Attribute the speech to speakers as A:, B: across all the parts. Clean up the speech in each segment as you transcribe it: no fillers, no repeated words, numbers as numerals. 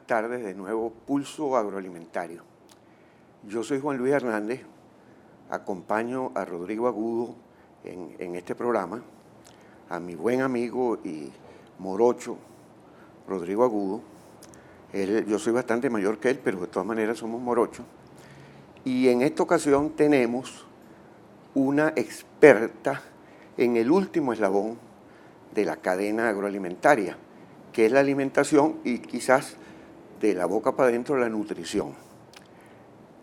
A: buenas tardes, de nuevo Pulso Agroalimentario. Yo soy Juan Luis Hernández, acompaño a Rodrigo Agudo en este programa, a mi buen amigo y morocho, Rodrigo Agudo. Yo soy bastante mayor que él, pero de todas maneras somos morochos. Y en esta ocasión tenemos una experta en el último eslabón de la cadena agroalimentaria, que es la alimentación y quizás de la boca para adentro la nutrición.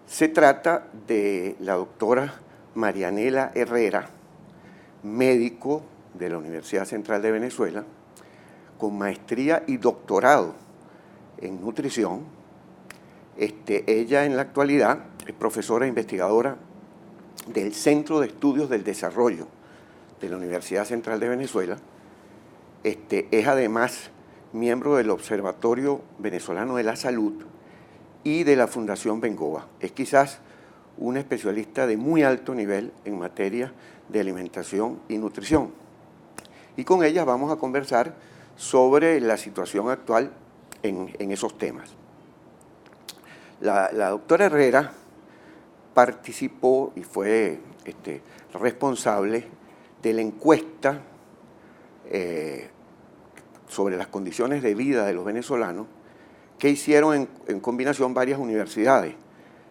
A: Se trata de la doctora Marianela Herrera, médico de la Universidad Central de Venezuela, con maestría y doctorado en nutrición. Ella en la actualidad es profesora e investigadora del Centro de Estudios del Desarrollo de la Universidad Central de Venezuela. Es además miembro del Observatorio Venezolano de la Salud y de la Fundación Bengoa. Es quizás una especialista de muy alto nivel en materia de alimentación y nutrición. Y con ella vamos a conversar sobre la situación actual en esos temas. La doctora Herrera participó y fue responsable de la encuesta sobre las condiciones de vida de los venezolanos que hicieron en combinación varias universidades,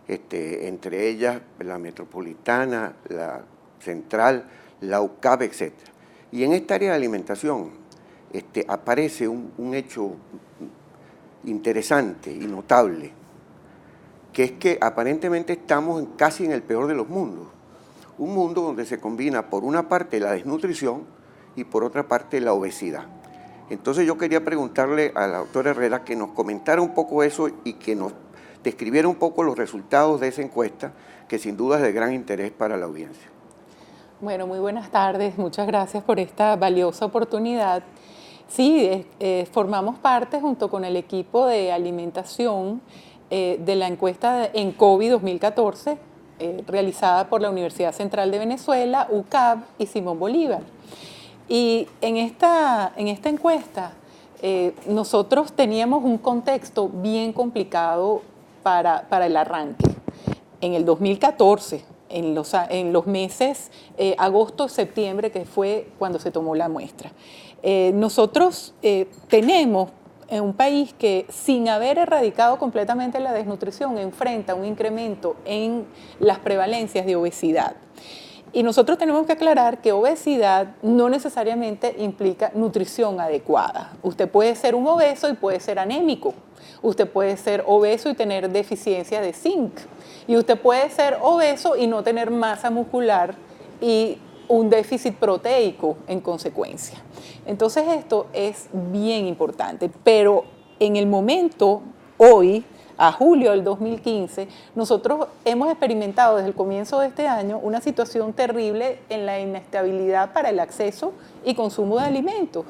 A: entre ellas la Metropolitana, la Central, la UCAP, etc. Y en esta área de alimentación aparece un hecho interesante y notable, que es que aparentemente estamos casi en el peor de los mundos. Un mundo donde se combina por una parte la desnutrición y por otra parte la obesidad. Entonces yo quería preguntarle a la doctora Herrera que nos comentara un poco eso y que nos describiera un poco los resultados de esa encuesta, que sin duda es de gran interés para la audiencia.
B: Bueno, muy buenas tardes, muchas gracias por esta valiosa oportunidad. Sí, formamos parte junto con el equipo de alimentación de la encuesta en COVID 2014, realizada por la Universidad Central de Venezuela, UCAP y Simón Bolívar. Y en esta encuesta nosotros teníamos un contexto bien complicado para el arranque. En el 2014, en los meses agosto, septiembre, que fue cuando se tomó la muestra. Nosotros tenemos en un país que, sin haber erradicado completamente la desnutrición, enfrenta un incremento en las prevalencias de obesidad. Y nosotros tenemos que aclarar que obesidad no necesariamente implica nutrición adecuada. Usted puede ser un obeso y puede ser anémico. Usted puede ser obeso y tener deficiencia de zinc. Y usted puede ser obeso y no tener masa muscular y un déficit proteico en consecuencia. Entonces esto es bien importante. Pero en el momento, hoy, a julio del 2015, nosotros hemos experimentado desde el comienzo de este año una situación terrible en la inestabilidad para el acceso y consumo de alimentos.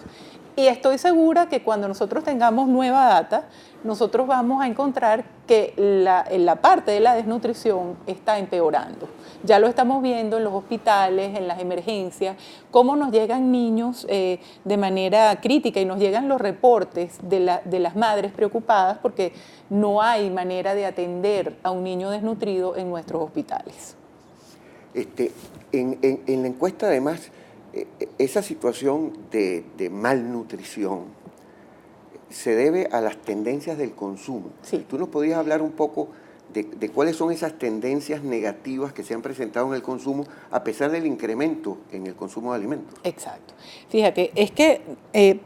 B: Y estoy segura que cuando nosotros tengamos nueva data, nosotros vamos a encontrar que la parte de la desnutrición está empeorando. Ya lo estamos viendo en los hospitales, en las emergencias, cómo nos llegan niños de manera crítica y nos llegan los reportes de las madres preocupadas porque no hay manera de atender a un niño desnutrido en nuestros hospitales.
A: En la encuesta, además, esa situación de malnutrición se debe a las tendencias del consumo.
B: Sí.
A: ¿Tú nos podías hablar un poco de cuáles son esas tendencias negativas que se han presentado en el consumo a pesar del incremento en el consumo de alimentos?
B: Exacto. Fíjate, es que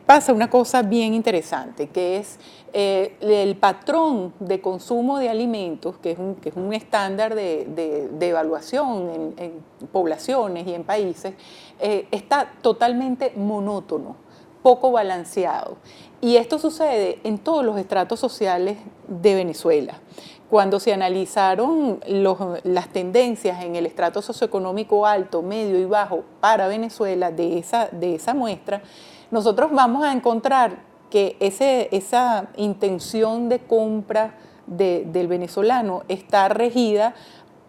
B: pasa una cosa bien interesante, que es el patrón de consumo de alimentos, que es un estándar de evaluación en poblaciones y en países, está totalmente monótono, poco balanceado. Y esto sucede en todos los estratos sociales de Venezuela. Cuando se analizaron las tendencias en el estrato socioeconómico alto, medio y bajo para Venezuela de esa muestra, nosotros vamos a encontrar que esa intención de compra del venezolano está regida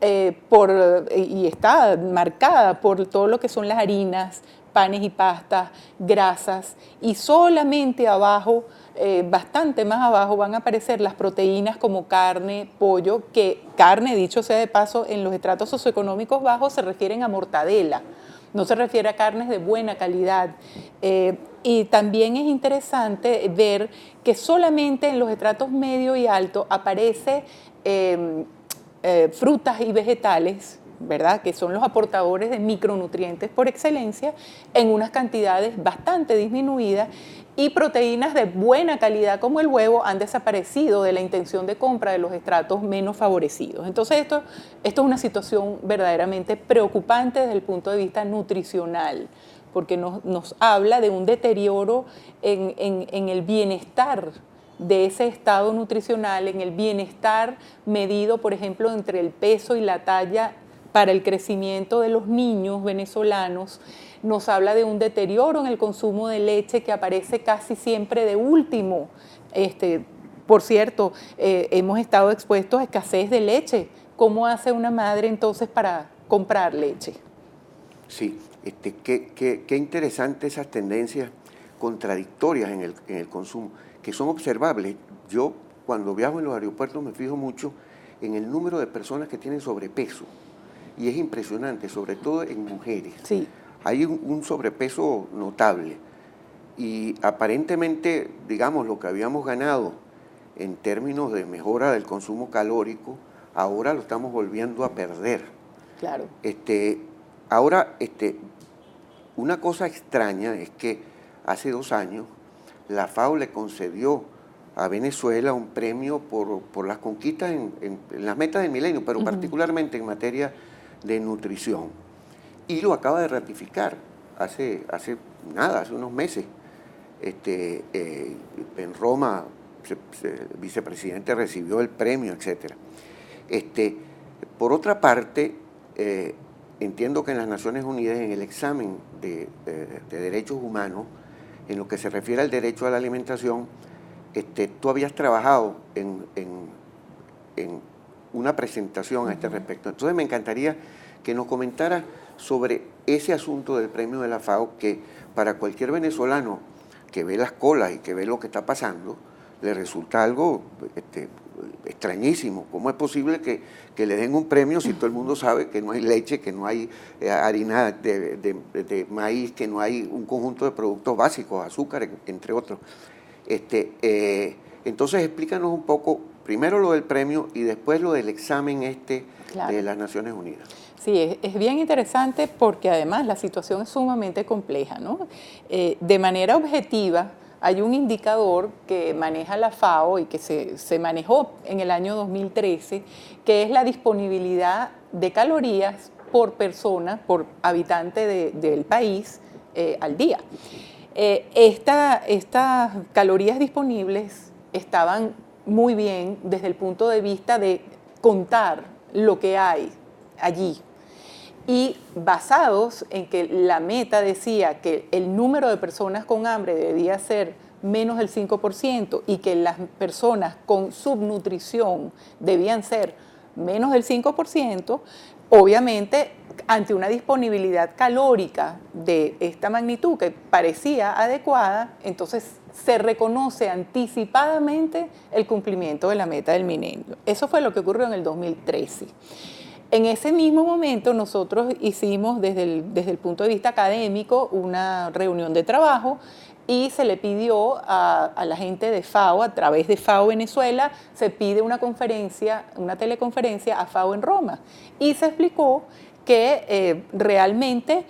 B: y está marcada por todo lo que son las harinas, panes y pastas, grasas, y solamente abajo bastante más abajo van a aparecer las proteínas como carne, pollo, que carne, dicho sea de paso, en los estratos socioeconómicos bajos se refieren a mortadela, no se refiere a carnes de buena calidad. Y también es interesante ver que solamente en los estratos medio y alto aparece frutas y vegetales, ¿verdad?, que son los aportadores de micronutrientes por excelencia, en unas cantidades bastante disminuidas, y proteínas de buena calidad como el huevo han desaparecido de la intención de compra de los estratos menos favorecidos. Entonces esto es una situación verdaderamente preocupante desde el punto de vista nutricional, porque nos habla de un deterioro en el bienestar de ese estado nutricional, en el bienestar medido, por ejemplo, entre el peso y la talla para el crecimiento de los niños venezolanos. Nos habla de un deterioro en el consumo de leche que aparece casi siempre de último. Por cierto, hemos estado expuestos a escasez de leche. ¿Cómo hace una madre entonces para comprar leche?
A: Sí, qué interesante esas tendencias contradictorias en el consumo, que son observables. Yo cuando viajo en los aeropuertos me fijo mucho en el número de personas que tienen sobrepeso, y es impresionante, sobre todo en mujeres.
B: Sí.
A: Hay un sobrepeso notable, y aparentemente, digamos, lo que habíamos ganado en términos de mejora del consumo calórico, ahora lo estamos volviendo a perder.
B: Claro.
A: Ahora, una cosa extraña es que hace 2 años la FAO le concedió a Venezuela un premio por las conquistas en las metas del milenio, pero particularmente en materia de nutrición. Y lo acaba de ratificar hace unos meses. En Roma el vicepresidente recibió el premio, etc. Por otra parte, entiendo que en las Naciones Unidas, en el examen de derechos humanos, en lo que se refiere al derecho a la alimentación, tú habías trabajado en una presentación a este respecto. Entonces me encantaría que nos comentaras sobre ese asunto del premio de la FAO, que para cualquier venezolano que ve las colas y que ve lo que está pasando, le resulta algo extrañísimo. ¿Cómo es posible que le den un premio si todo el mundo sabe que no hay leche, que no hay harina de maíz, que no hay un conjunto de productos básicos, azúcar, entre otros? Entonces explícanos un poco, primero lo del premio y después lo del examen
B: Claro.
A: de las Naciones Unidas.
B: Sí, es bien interesante porque además la situación es sumamente compleja, ¿no? De manera objetiva, hay un indicador que maneja la FAO y que se manejó en el año 2013, que es la disponibilidad de calorías por persona, por habitante del país al día. Estas calorías disponibles estaban muy bien desde el punto de vista de contar lo que hay allí. Y basados en que la meta decía que el número de personas con hambre debía ser menos del 5% y que las personas con subnutrición debían ser menos del 5%, obviamente ante una disponibilidad calórica de esta magnitud que parecía adecuada, entonces se reconoce anticipadamente el cumplimiento de la meta del milenio. Eso fue lo que ocurrió en el 2013. En ese mismo momento nosotros hicimos desde el punto de vista académico una reunión de trabajo y se le pidió a la gente de FAO, a través de FAO Venezuela, se pide una teleconferencia a FAO en Roma, y se explicó que realmente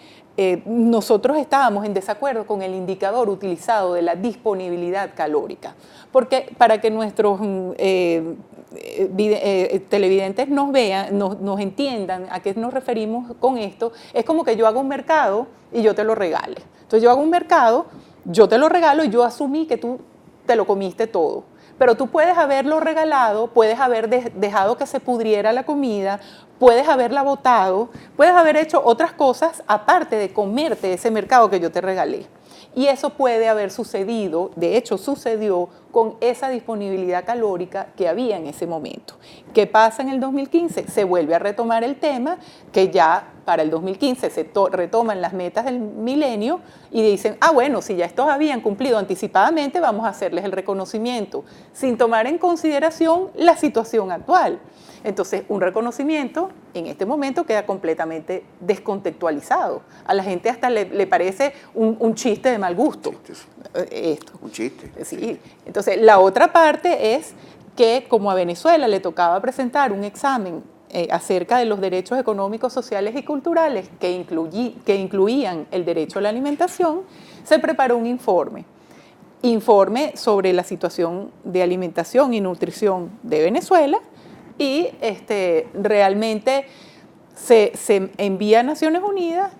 B: nosotros estábamos en desacuerdo con el indicador utilizado de la disponibilidad calórica, porque para que nuestros televidentes nos vean, nos entiendan a qué nos referimos con esto, es como que yo hago un mercado y yo te lo regale. Entonces yo hago un mercado, yo te lo regalo y yo asumí que tú te lo comiste todo. Pero tú puedes haberlo regalado, puedes haber dejado que se pudriera la comida, puedes haberla botado, puedes haber hecho otras cosas aparte de comerte ese mercado que yo te regalé. Y eso puede haber sucedido, de hecho sucedió, con esa disponibilidad calórica que había en ese momento. ¿Qué pasa en el 2015? Se vuelve a retomar el tema, que ya para el 2015 se retoman las metas del milenio y dicen, bueno, si ya estos habían cumplido anticipadamente, vamos a hacerles el reconocimiento, sin tomar en consideración la situación actual. Entonces, un reconocimiento en este momento queda completamente descontextualizado. A la gente hasta le parece un chiste de mal gusto. Esto.
A: Un chiste.
B: Sí. Entonces, la otra parte es que como a Venezuela le tocaba presentar un examen acerca de los derechos económicos, sociales y culturales que incluían el derecho a la alimentación, se preparó un informe sobre la situación de alimentación y nutrición de Venezuela y realmente se envía a Naciones Unidas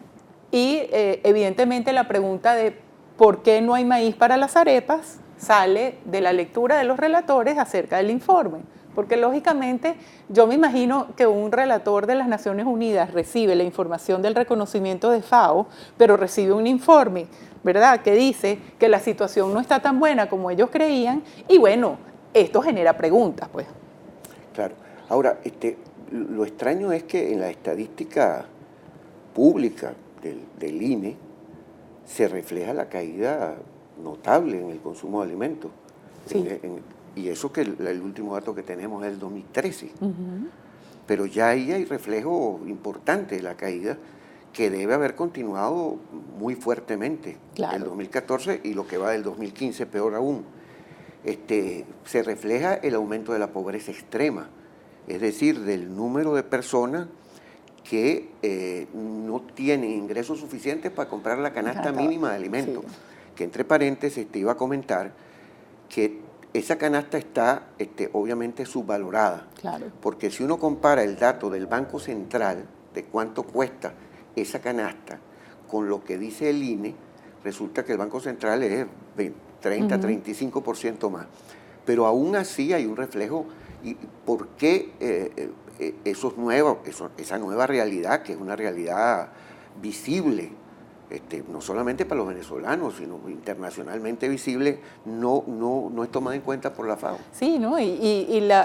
B: y evidentemente la pregunta de por qué no hay maíz para las arepas sale de la lectura de los relatores acerca del informe. Porque lógicamente yo me imagino que un relator de las Naciones Unidas recibe la información del reconocimiento de FAO, pero recibe un informe, ¿verdad?, que dice que la situación no está tan buena como ellos creían y bueno, esto genera preguntas, pues.
A: Claro. Ahora, lo extraño es que en la estadística pública del INE se refleja la caída notable en el consumo de alimentos.
B: Sí.
A: Y eso que el último dato que tenemos es el 2013. Pero ya ahí hay reflejo importante de la caída que debe haber continuado muy fuertemente.
B: Claro.
A: El 2014 y lo que va del 2015, peor aún. Se refleja el aumento de la pobreza extrema, es decir, del número de personas que no tienen ingresos suficientes para comprar la canasta mínima de alimentos. Sí. Que entre paréntesis te iba a comentar que esa canasta está obviamente subvalorada.
B: Claro.
A: Porque si uno compara el dato del Banco Central de cuánto cuesta esa canasta con lo que dice el INE, resulta que el Banco Central es 30, 35% más. Pero aún así hay un reflejo. ¿Y por qué esa nueva realidad, que es una realidad visible, no solamente para los venezolanos, sino internacionalmente visible, no es tomada en cuenta por la FAO?
B: Sí, ¿no?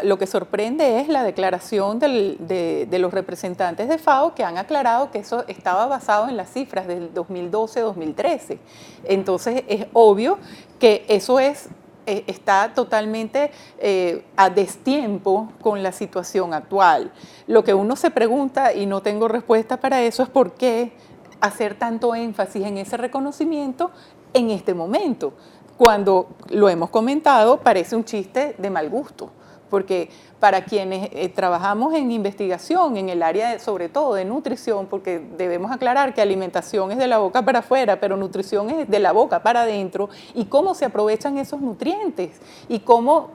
B: Lo que sorprende es la declaración de los representantes de FAO que han aclarado que eso estaba basado en las cifras del 2012-2013. Entonces es obvio que eso está totalmente a destiempo con la situación actual. Lo que uno se pregunta, y no tengo respuesta para eso, es por qué hacer tanto énfasis en ese reconocimiento en este momento, cuando, lo hemos comentado, parece un chiste de mal gusto, porque para quienes trabajamos en investigación, en el área sobre todo de nutrición, porque debemos aclarar que alimentación es de la boca para afuera, pero nutrición es de la boca para adentro, y cómo se aprovechan esos nutrientes, y cómo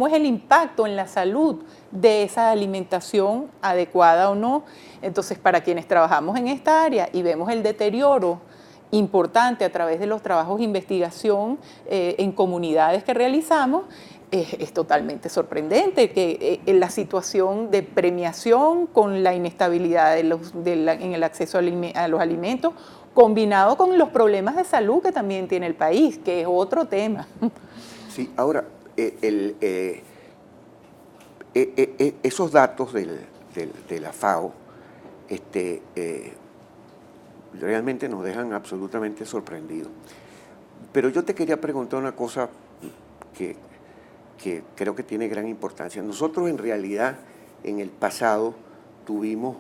B: es el impacto en la salud de esa alimentación adecuada o no. Entonces, para quienes trabajamos en esta área y vemos el deterioro importante a través de los trabajos de investigación en comunidades que realizamos, es totalmente sorprendente que la situación de premiación con la inestabilidad en el acceso a los alimentos, combinado con los problemas de salud que también tiene el país, que es otro tema.
A: Sí, ahora, esos datos de la FAO realmente nos dejan absolutamente sorprendidos. Pero yo te quería preguntar una cosa que creo que tiene gran importancia. Nosotros en realidad en el pasado tuvimos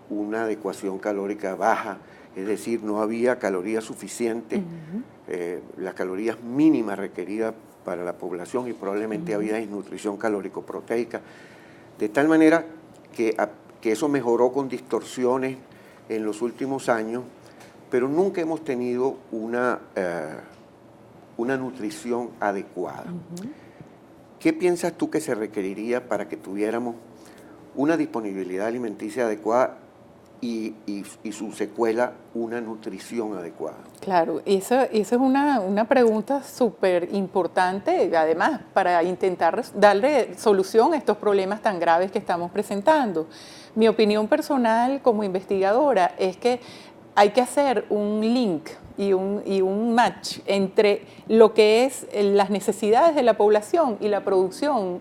A: una adecuación calórica baja, es decir, no había calorías suficientes, las calorías mínimas requeridas para la población, y probablemente había desnutrición calórico-proteica, de tal manera que eso mejoró con distorsiones en los últimos años, pero nunca hemos tenido una nutrición adecuada. ¿Qué piensas tú que se requeriría para que tuviéramos una disponibilidad alimenticia adecuada y su secuela, una nutrición adecuada?
B: Claro, esa es una pregunta súper importante, además, para intentar darle solución a estos problemas tan graves que estamos presentando. Mi opinión personal como investigadora es que hay que hacer un link y un match entre lo que es las necesidades de la población y la producción,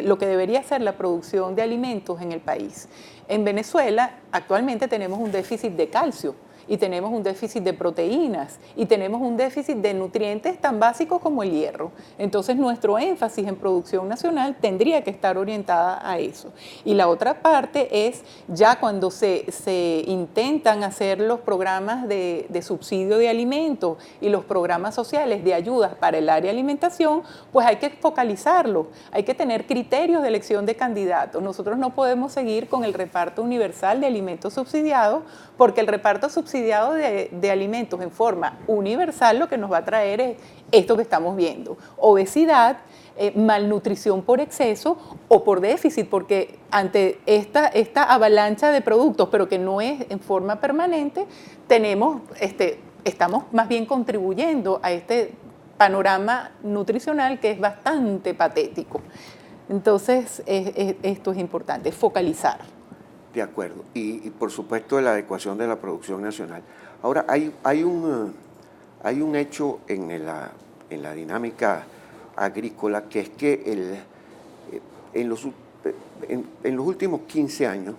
B: lo que debería ser la producción de alimentos en el país. En Venezuela actualmente tenemos un déficit de calcio y tenemos un déficit de proteínas y tenemos un déficit de nutrientes tan básicos como el hierro. Entonces nuestro énfasis en producción nacional tendría que estar orientada a eso. Y la otra parte es ya cuando se intentan hacer los programas de subsidio de alimentos y los programas sociales de ayudas para el área de alimentación, pues hay que focalizarlo, hay que tener criterios de elección de candidatos. Nosotros no podemos seguir con el reparto universal de alimentos subsidiados, porque el reparto subsidiado de alimentos en forma universal lo que nos va a traer es esto que estamos viendo: obesidad, malnutrición por exceso o por déficit, porque ante esta avalancha de productos, pero que no es en forma permanente, estamos más bien contribuyendo a este panorama nutricional que es bastante patético. Entonces, esto es importante, focalizar.
A: De acuerdo. Y por supuesto la adecuación de la producción nacional. Ahora, hay un hecho en la dinámica agrícola, que es que en los últimos 15 años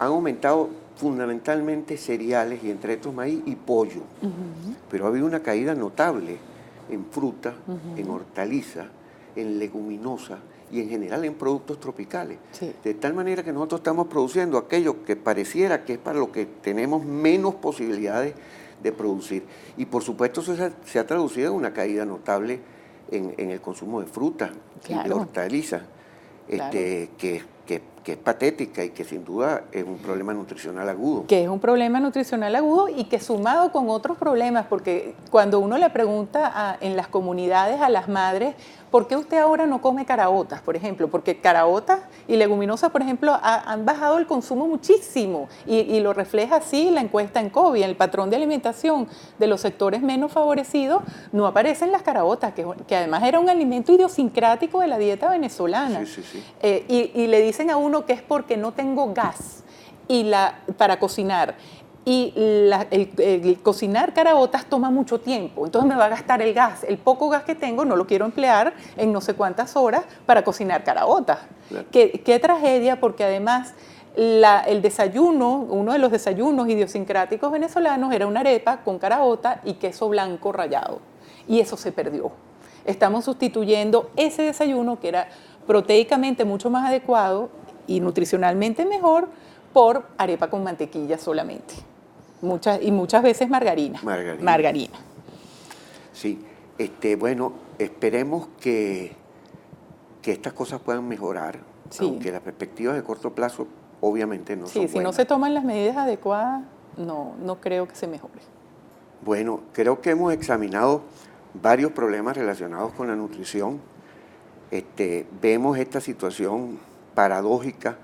A: han aumentado fundamentalmente cereales, y entre estos maíz y pollo. Pero ha habido una caída notable en fruta, en hortalizas, en leguminosas y en general en productos tropicales.
B: Sí.
A: De tal manera que nosotros estamos produciendo aquello que pareciera que es para lo que tenemos menos posibilidades de producir. Y por supuesto eso se ha traducido en una caída notable en el consumo de frutas y de hortalizas, que es patética y que sin duda es un problema nutricional agudo.
B: Que es un problema nutricional agudo y que sumado con otros problemas, porque cuando uno le pregunta en las comunidades a las madres, ¿por qué usted ahora no come caraotas, por ejemplo? Porque caraotas y leguminosas, por ejemplo, han bajado el consumo muchísimo y lo refleja así la encuesta en COVID. En el patrón de alimentación de los sectores menos favorecidos no aparecen las caraotas, que además era un alimento idiosincrático de la dieta venezolana.
A: Sí.
B: Y le dicen a uno que es porque no tengo gas para cocinar. Y el cocinar caraotas toma mucho tiempo, entonces me va a gastar el gas. El poco gas que tengo no lo quiero emplear en no sé cuántas horas para cocinar caraotas.
A: Claro.
B: Qué tragedia, porque además el desayuno, uno de los desayunos idiosincráticos venezolanos era una arepa con caraota y queso blanco rallado. Y eso se perdió. Estamos sustituyendo ese desayuno, que era proteicamente mucho más adecuado y nutricionalmente mejor, por arepa con mantequilla solamente. Muchas veces margarina. Margarina.
A: Sí, bueno, esperemos que estas cosas puedan mejorar,
B: sí.
A: Aunque las perspectivas de corto plazo obviamente no son buenas.
B: Sí, si no se toman las medidas adecuadas, no creo que se mejore.
A: Bueno, creo que hemos examinado varios problemas relacionados con la nutrición. Vemos esta situación paradójica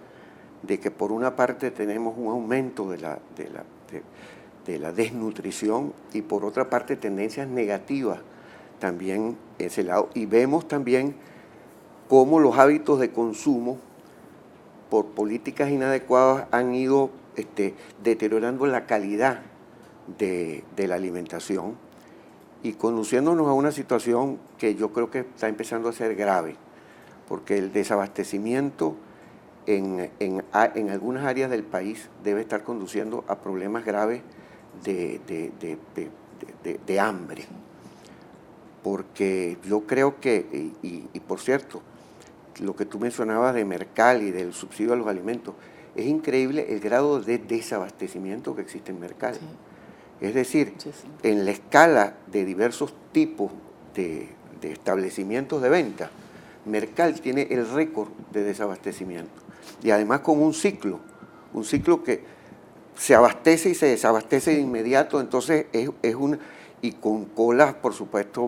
A: de que por una parte tenemos un aumento de la desnutrición y por otra parte tendencias negativas también ese lado. Y vemos también cómo los hábitos de consumo por políticas inadecuadas han ido deteriorando la calidad de la alimentación y conduciéndonos a una situación que yo creo que está empezando a ser grave, porque el desabastecimiento en algunas áreas del país debe estar conduciendo a problemas graves de hambre. Porque yo creo que, y por cierto, lo que tú mencionabas de Mercal y del subsidio a los alimentos, es increíble el grado de desabastecimiento que existe en Mercal. Sí. Es decir, sí. En la escala de diversos tipos de establecimientos de venta, Mercal tiene el récord de desabastecimiento. Y además con un ciclo que se abastece y se desabastece de inmediato, entonces y con colas, por supuesto,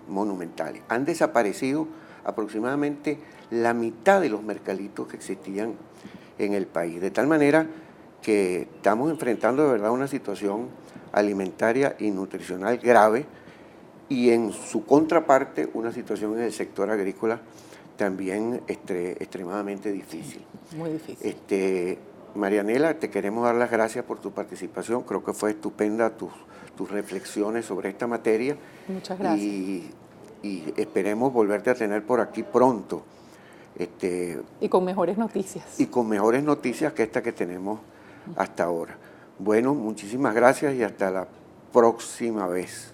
A: monumentales. Han desaparecido aproximadamente la mitad de los mercaditos que existían en el país, de tal manera que estamos enfrentando de verdad una situación alimentaria y nutricional grave, y en su contraparte una situación en el sector agrícola también extremadamente difícil.
B: Muy difícil.
A: Marianela, te queremos dar las gracias por tu participación. Creo que fue estupenda tus reflexiones sobre esta materia.
B: Muchas gracias.
A: Y esperemos volverte a tener por aquí pronto.
B: Y con mejores noticias.
A: Y con mejores noticias que esta que tenemos hasta ahora. Bueno, muchísimas gracias y hasta la próxima vez.